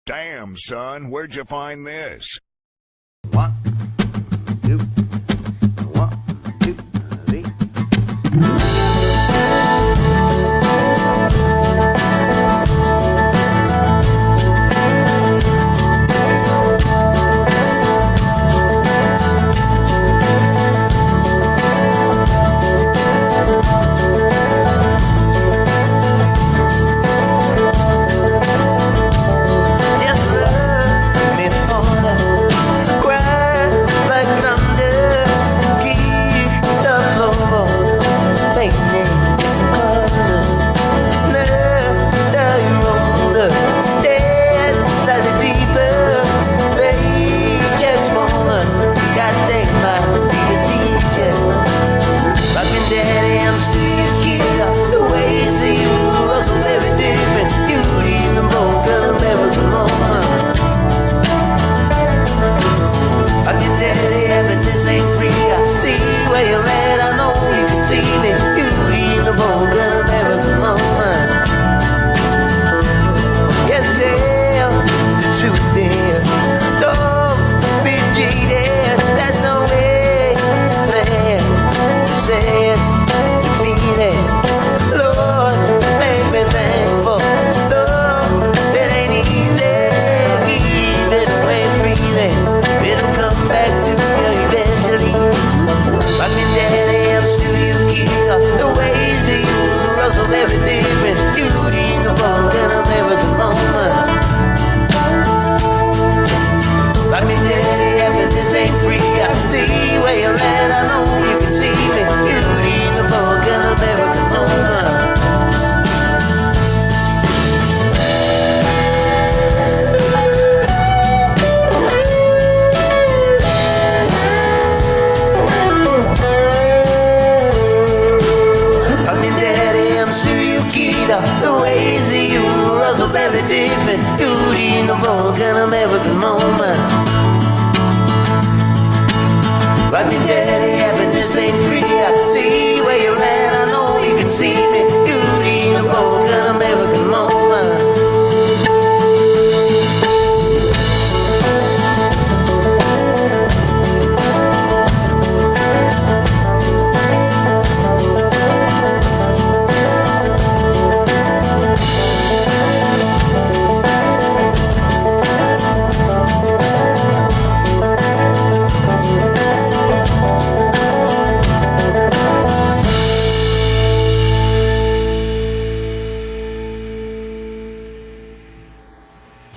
Damn, son, where'd you find this? One, two, one, two, three.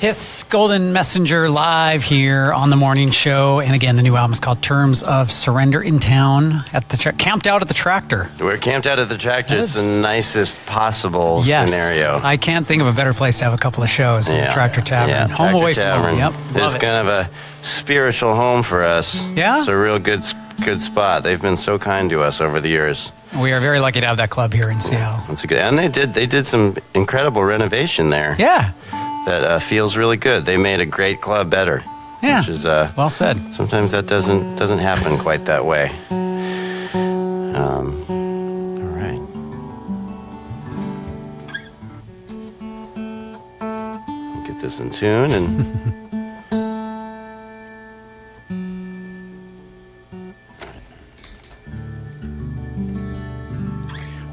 Hiss Golden Messenger live here on the morning show. And again, the new album is called Terms of Surrender in town at the camped out at the tractor. We're camped out at the tractor. It's the nicest possible scenario. I can't think of a better place to have a couple of shows than the Tractor Tavern. Yeah, home Tractor away Tavern. from home. Yep, It's kind of a spiritual home for us. Yeah? It's a real good spot. They've been so kind to us over the years. We are very lucky to have that club here in Seattle. That's good. And they did some incredible renovation there. Yeah. That feels really good. They made a great club better. Yeah. Which is well said. Sometimes that doesn't happen quite that way. All right. Get this in tune and.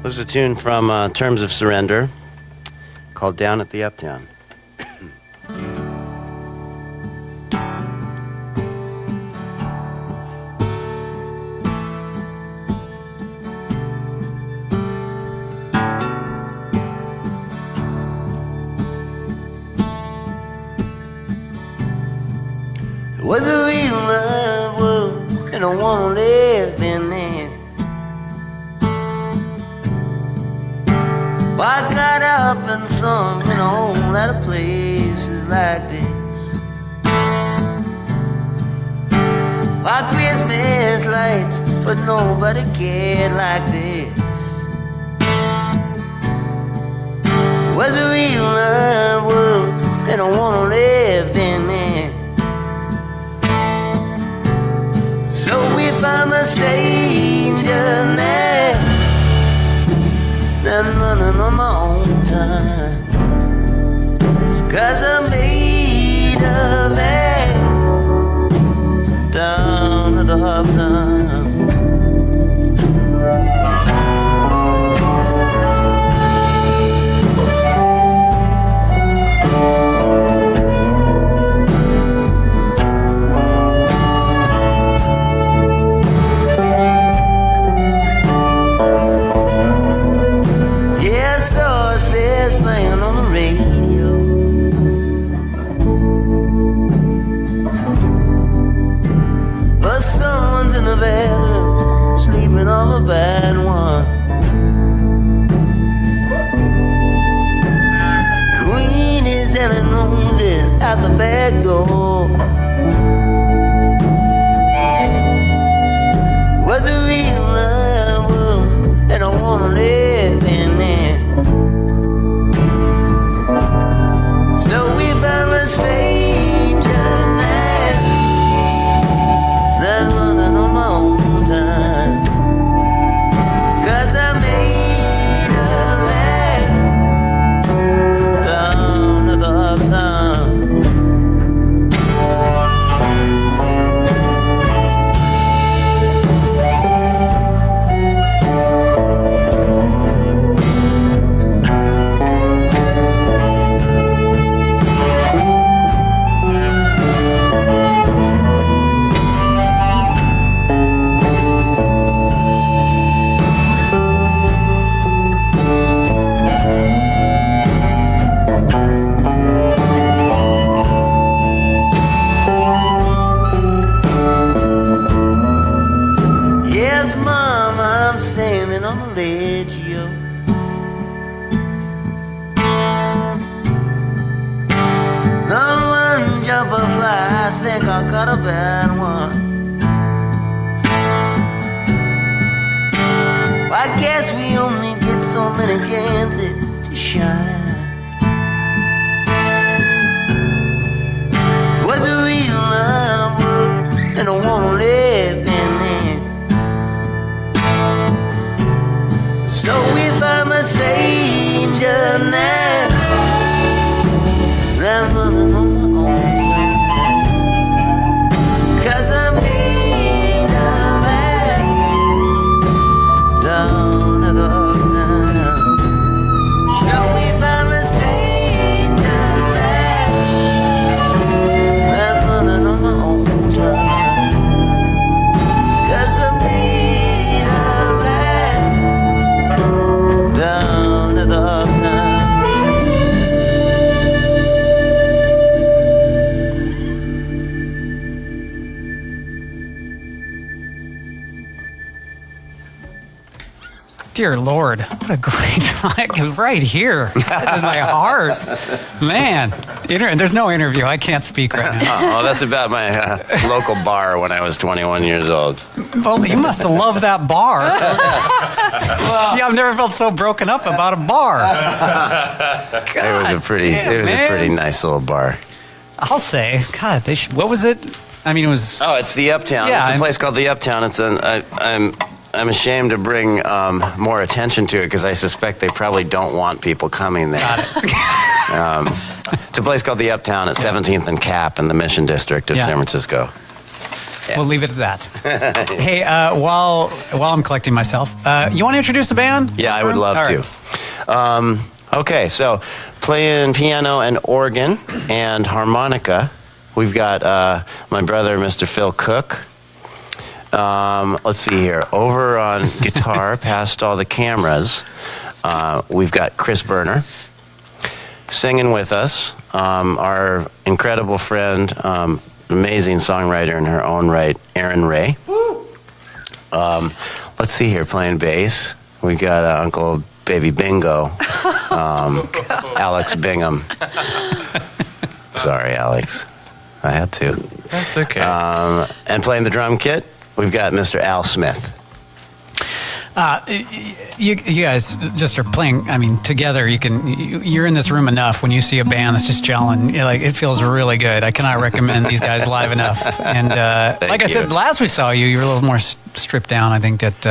This is a tune from Terms of Surrender called Down at the Uptown. It was a real love world, and I wanna live in it. Well, I got up and sung in a whole lot of places like this. Like Christmas lights, but nobody cared like this. It was a real love world, and I wanna live in it. So if I'm a stranger now, then running on my own time, it's 'cause I made roses at the back door. Was a real love world, and I wanna live in it. So we found a stranger now, that's running on my own time. 'Cause I made a man down at the uptown. Yes, Mom, I'm standing on the ledge, yo. No one jump or fly, I think I got a bad one. I guess we only get so many chances to shine. It was a real love book, and I wanna live in it. So if I'm a stranger now, then I'm running on my own. 'Cause I made a man down at the uptown. So if I'm a stranger now, then I'm running on my own time. 'Cause I made a man down at the uptown. Dear Lord, what a great song. Right here. That is my heart. Man, there's no interview. I can't speak right now. Oh, that's about my local bar when I was 21 years old. Well, you must have loved that bar. Yeah, I've never felt so broken up about a bar. It was a pretty nice little bar. I'll say, God, what was it? I mean, it was. Oh, it's the Uptown. Yeah, It's a place called the Uptown. I'm ashamed to bring more attention to it because I suspect they probably don't want people coming there. It's a place called the Uptown at 17th and Cap in the Mission District of San Francisco. Yeah. We'll leave it at that. Hey, while I'm collecting myself, you want to introduce the band? Yeah, I would love to. Okay, so playing piano and organ and harmonica, we've got my brother, Mr. Phil Cook. Let's see here. Over on guitar, past all the cameras, we've got Chris Berner. Singing with us, our incredible friend, amazing songwriter in her own right, Erin Ray. Let's see here, playing bass. We got Uncle Baby Bingo, Alex Bingham. Sorry, Alex. I had to. That's okay. And playing the drum kit, we've got Mr. Al Smith. You guys just are playing. I mean, together. You're in this room enough. When you see a band that's just gelling, it feels really good. I cannot recommend these guys live enough. And like I said, last we saw you, you were a little more stripped down. I think at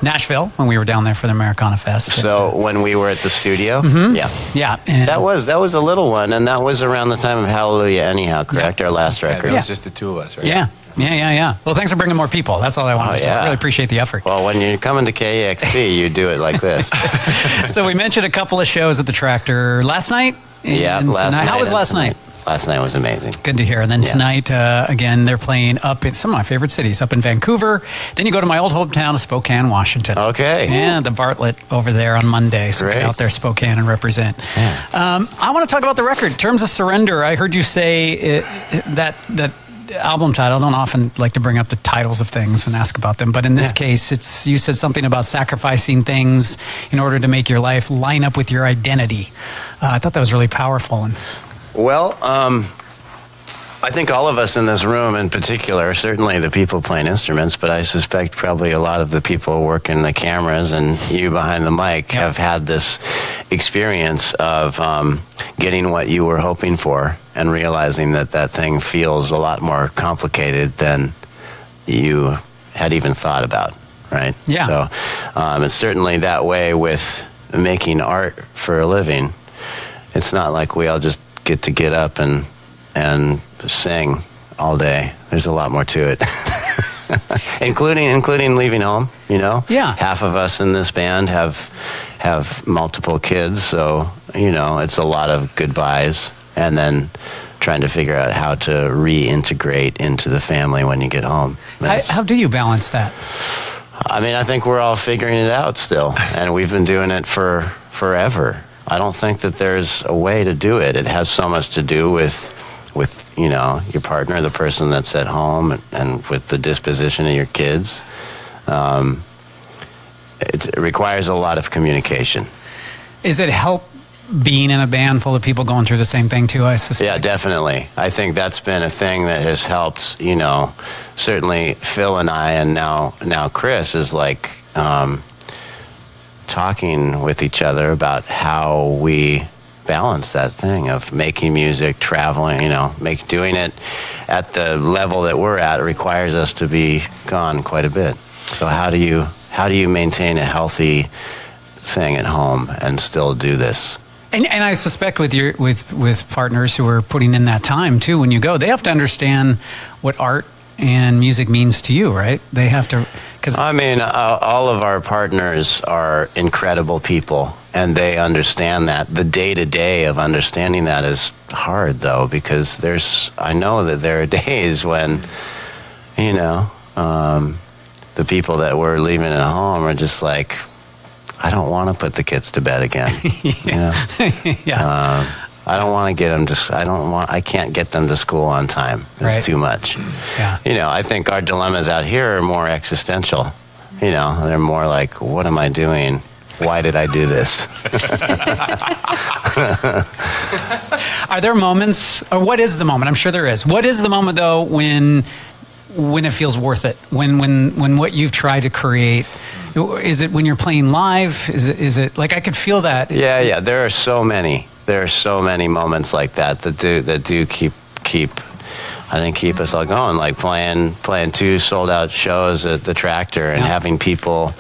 Nashville when we were down there for the Americana Fest. So when we were at the studio, yeah, and that was a little one, and that was around the time of Hallelujah. Anyhow, correct? Our last record. It was just the two of us, right? Yeah. Well, thanks for bringing more people. That's all I wanted to say. I really appreciate the effort. Well, when you're coming to KEXP, you do it like this. So we mentioned a couple of shows at the Tractor last night. And last night. How was last night? Last night was amazing. Good to hear. And then tonight, again, they're playing up in some of my favorite cities, up in Vancouver. Then you go to my old hometown of Spokane, Washington. Okay. And the Bartlett over there on Monday. So Great. get out there, Spokane, and represent. Yeah. I want to talk about the record, Terms of Surrender. I heard you say that album title, I don't often like to bring up the titles of things and ask about them, but in this case, you said something about sacrificing things in order to make your life line up with your identity. I thought that was really powerful. Well, I think all of us in this room in particular, certainly the people playing instruments, but I suspect probably a lot of the people working the cameras and you behind the mic have had this experience of getting what you were hoping for and realizing that that thing feels a lot more complicated than you had even thought about, right? Yeah. So it's certainly that way with making art for a living. It's not like we all just get up and sing all day. There's a lot more to it. including leaving home, you know? Yeah. Half of us in this band have multiple kids, so, you know, it's a lot of goodbyes and then trying to figure out how to reintegrate into the family when you get home. How do you balance that? I mean, I think we're all figuring it out still, and we've been doing it for forever. I don't think that there's a way to do it. It has so much to do with you know, your partner, the person that's at home, and with the disposition of your kids. It requires a lot of communication. Is it help being in a band full of people going through the same thing too, I suspect? Yeah, definitely. I think that's been a thing that has helped, you know, certainly Phil and I, and now Chris is like talking with each other about how we balance that thing of making music, traveling, you know, doing it at the level that we're at requires us to be gone quite a bit. So how do you maintain a healthy thing at home and still do this? And I suspect with partners who are putting in that time too, when you go, they have to understand what art and music means to you, right? They have to, because I mean, all of our partners are incredible people, and they understand that. The day-to-day of understanding that is hard, though, because I know that there are days when, you know, the people that we're leaving at home are just like, I don't want to put the kids to bed again. You know? yeah. I don't want to get them I can't get them to school on time. It's too much. Yeah. You know, I think our dilemmas out here are more existential. You know, they're more like, what am I doing? Why did I do this? Are there moments, or what is the moment? I'm sure there is. What is the moment, though, when it feels worth it? When what you've tried to create, is it when you're playing live? Is it like I could feel that? Yeah. There are so many moments like that do keep us all going. Like playing 2 sold out shows at the Tractor and having people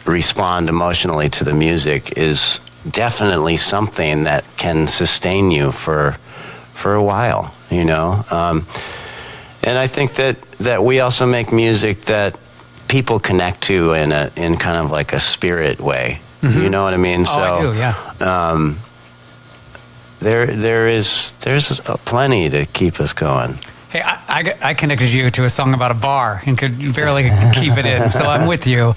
respond emotionally to the music is definitely something that can sustain you for a while, you know. And I think that we also make music that people connect to in kind of like a spirit way. Mm-hmm. You know what I mean? Oh, I do, yeah. There's plenty to keep us going. Hey, I connected you to a song about a bar and could barely keep it in, so I'm with you.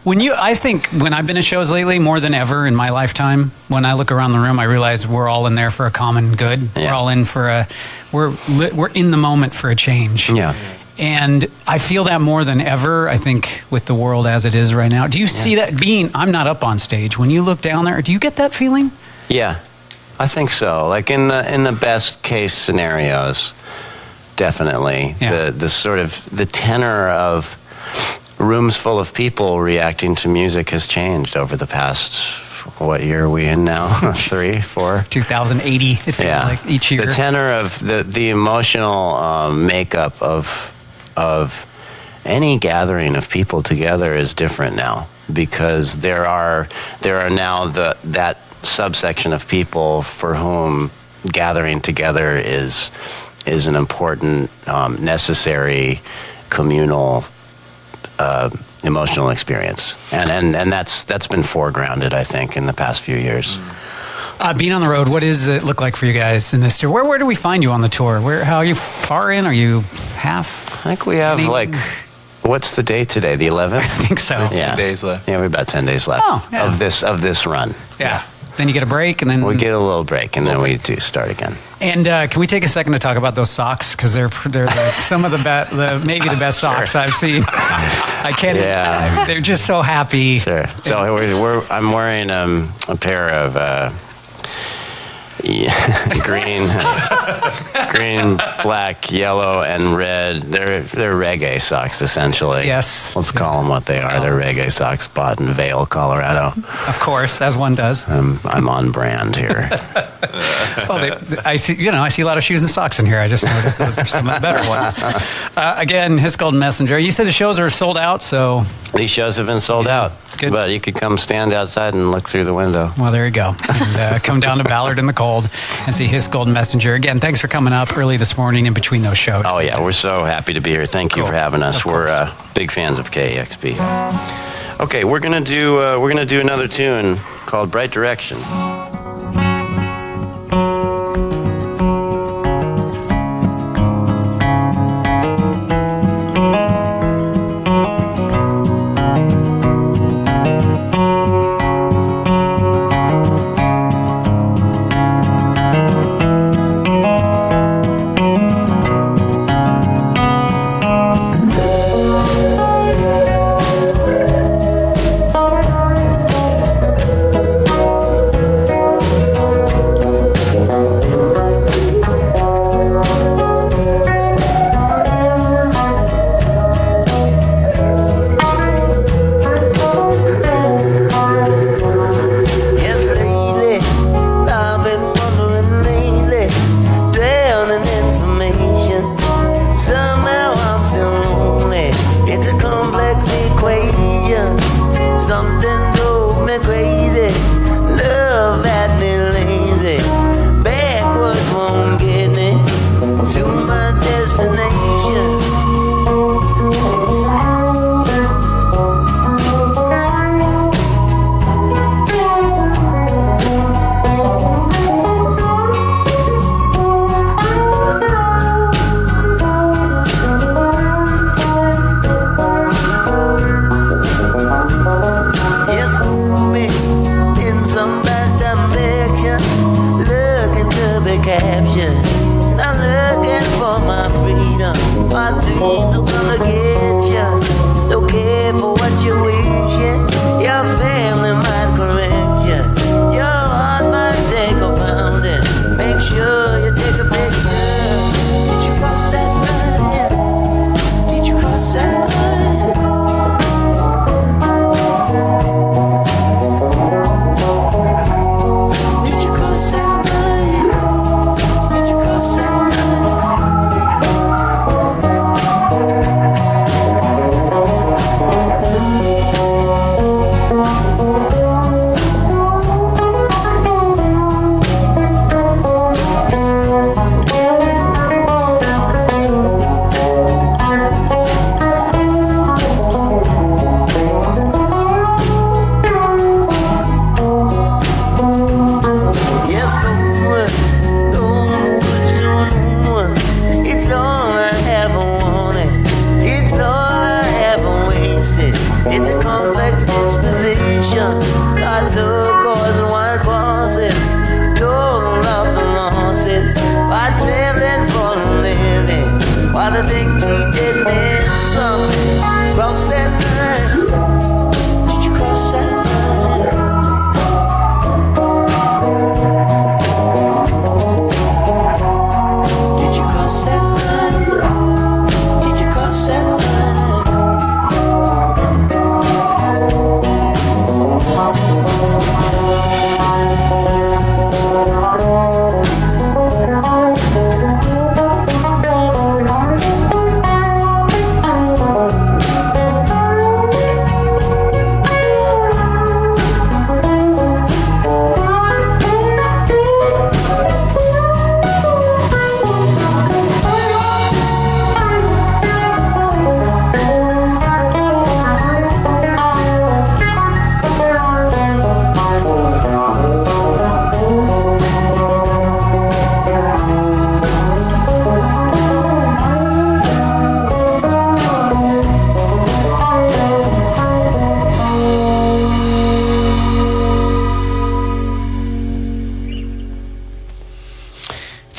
I think when I've been to shows lately, more than ever in my lifetime, when I look around the room, I realize we're all in there for a common good. Yeah. We're all in for we're in the moment for a change. Yeah. And I feel that more than ever, I think, with the world as it is right now. Do you see that I'm not up on stage. When you look down there, do you get that feeling? Yeah, I think so. Like in the best case scenarios, definitely. Yeah. The sort of the tenor of rooms full of people reacting to music has changed over the past, what year are we in now? 3, 4? 2080, it feels like each year. The tenor of the emotional makeup of any gathering of people together is different now, because there are now that subsection of people for whom gathering together is an important, necessary, communal, emotional experience, and that's been foregrounded, I think, in the past few years. Being on the road, what does it look like for you guys in this tour? Where do we find you on the tour? How are you far in? Are you half? I think we have what's the date today? The 11th? I think so. 10 days left. Yeah, we have about 10 days left of this run. Yeah. Then you get a break, and then we get a little break, and then we do start again. And can we take a second to talk about those socks? Because they're some of the maybe the best socks I've seen. I can't. Yeah. They're just so happy. Sure. So I'm wearing a pair of green, black, yellow, and red. They're reggae socks, essentially. Yes. Let's call them what they are. They're reggae socks bought in Vail, Colorado. Of course, as one does. I'm on brand here. Well, I see a lot of shoes and socks in here. I just noticed those are some of the better ones. Again, His Golden Messenger. You said the shows are sold out, so these shows have been sold out. Good. But you could come stand outside and look through the window. Well, there you go. And come down to Ballard in the cold and see His Golden Messenger. Again, thanks for coming up early this morning in between those shows. Oh yeah, we're so happy to be here. Thank you for having us. We're big fans of KEXP. Okay, we're gonna do another tune called Bright Direction.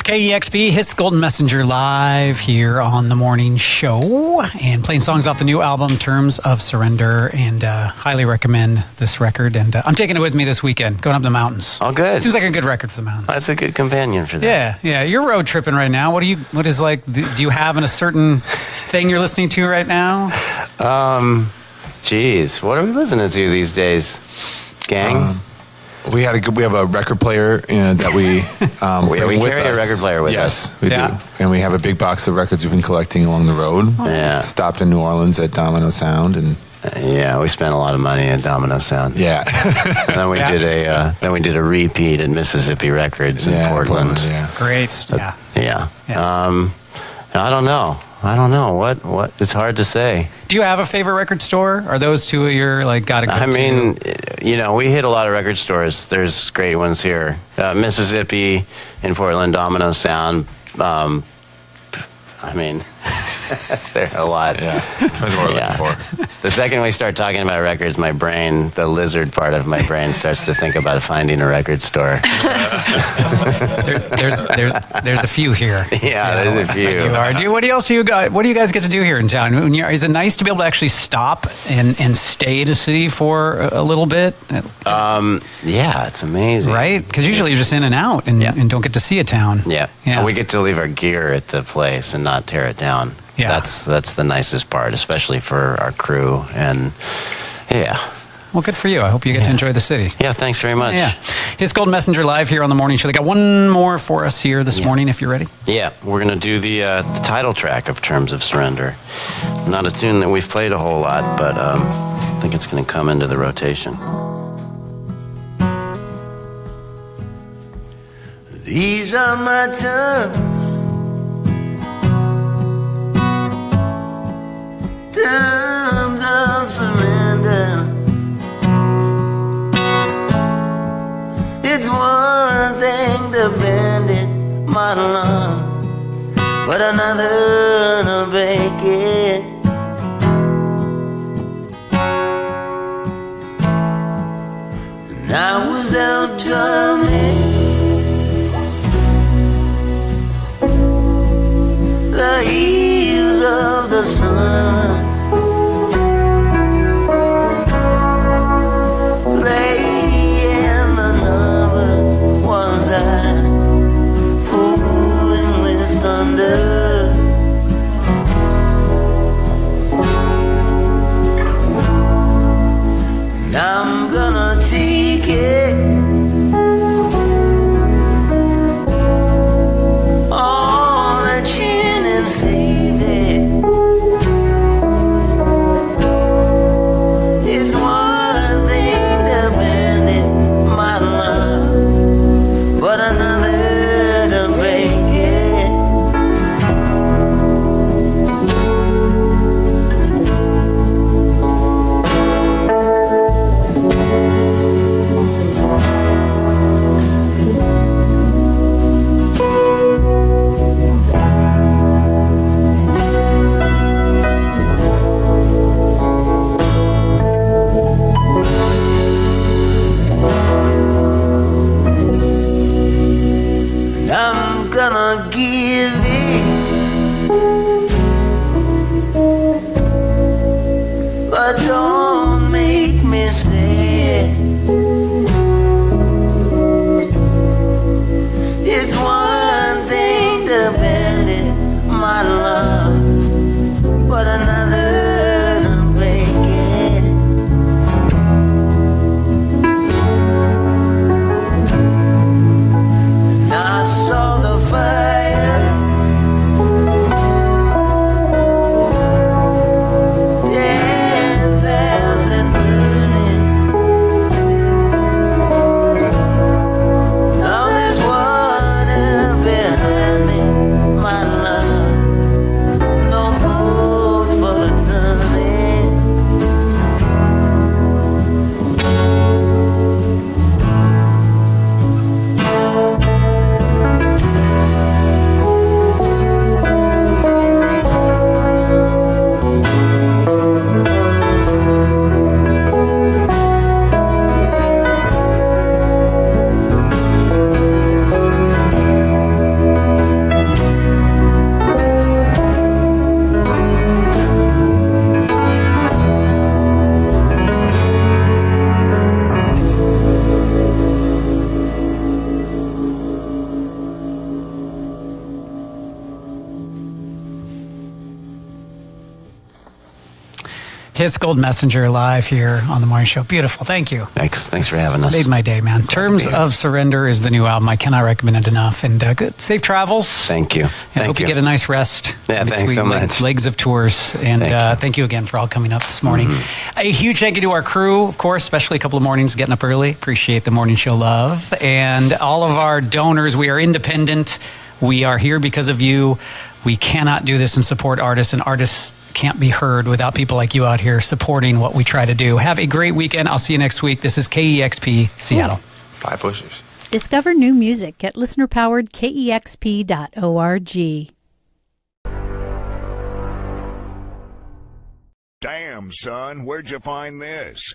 KEXP hits Golden Messenger live here on the morning show and playing songs off the new album, Terms of Surrender, and highly recommend this record. And I'm taking it with me this weekend, going up the mountains. Oh, good. Seems like a good record for the mountains. That's a good companion for that. Yeah. You're road tripping right now. What is like, do you have a certain thing you're listening to right now? Geez, what are we listening to these days, gang? We have a record player that we we carry a record player with us. Yes, we do. And we have a big box of records we've been collecting along the road. Yeah. Stopped in New Orleans at Domino Sound and we spent a lot of money at Domino Sound. yeah. And then we did a repeat at Mississippi Records in Portland. Yeah. Great. Yeah. Yeah. I don't know. What? It's hard to say. Do you have a favorite record store? Are those two of your gotta go to? I mean, we hit a lot of record stores. There's great ones here. Mississippi in Portland, Domino Sound. There are a lot. Yeah. Depends what we're looking for. The second we start talking about records, the lizard part of my brain starts to think about finding a record store. There's a few here. Yeah, there's a few. What else do you got? What do you guys get to do here in town? Is it nice to be able to actually stop and stay in a city for a little bit? Yeah, it's amazing. Right? Because usually you're just in and out and don't get to see a town. Yeah. And we get to leave our gear at the place and not tear it down. Yeah. That's the nicest part, especially for our crew. And Well, good for you. I hope you get to enjoy the city. Yeah, thanks very much. Yeah. It's Golden Messenger live here on the morning show. They got one more for us here this morning, if you're ready. Yeah, we're going to do the title track of Terms of Surrender. Not a tune that we've played a whole lot, but I think it's going to come into the rotation. These are my terms. Terms of surrender. It's one thing to bend it, my love, but another to break it. And I was out drumming the heels of the sun. Playing the numbers, was I fooling with thunder? And I'm gonna take it on the chin and save it. It's one thing to bend it, my love, but another to break it. And I'm gonna give it, but don't make me say it. It's one thing to bend it, my love, but another to break it. I saw the fire down there His Gold Messenger live here on the morning show. Beautiful. Thank you. Thanks for having us. Made my day, man. Terms of Surrender is the new album. I cannot recommend it enough. And good, safe travels. Thank you. And hope you get a nice rest. Yeah, thanks so much. Legs of tours. And thank you again for all coming up this morning. A huge thank you to our crew, of course, especially a couple of mornings getting up early. Appreciate the morning show love. And all of our donors. We are independent. We are here because of you. We cannot do this and support artists, and artists can't be heard without people like you out here supporting what we try to do. Have a great weekend. I'll see you next week. This is KEXP Seattle. Bye, pushers. Discover new music at listener-powered KEXP.org. Damn, son, where'd you find this?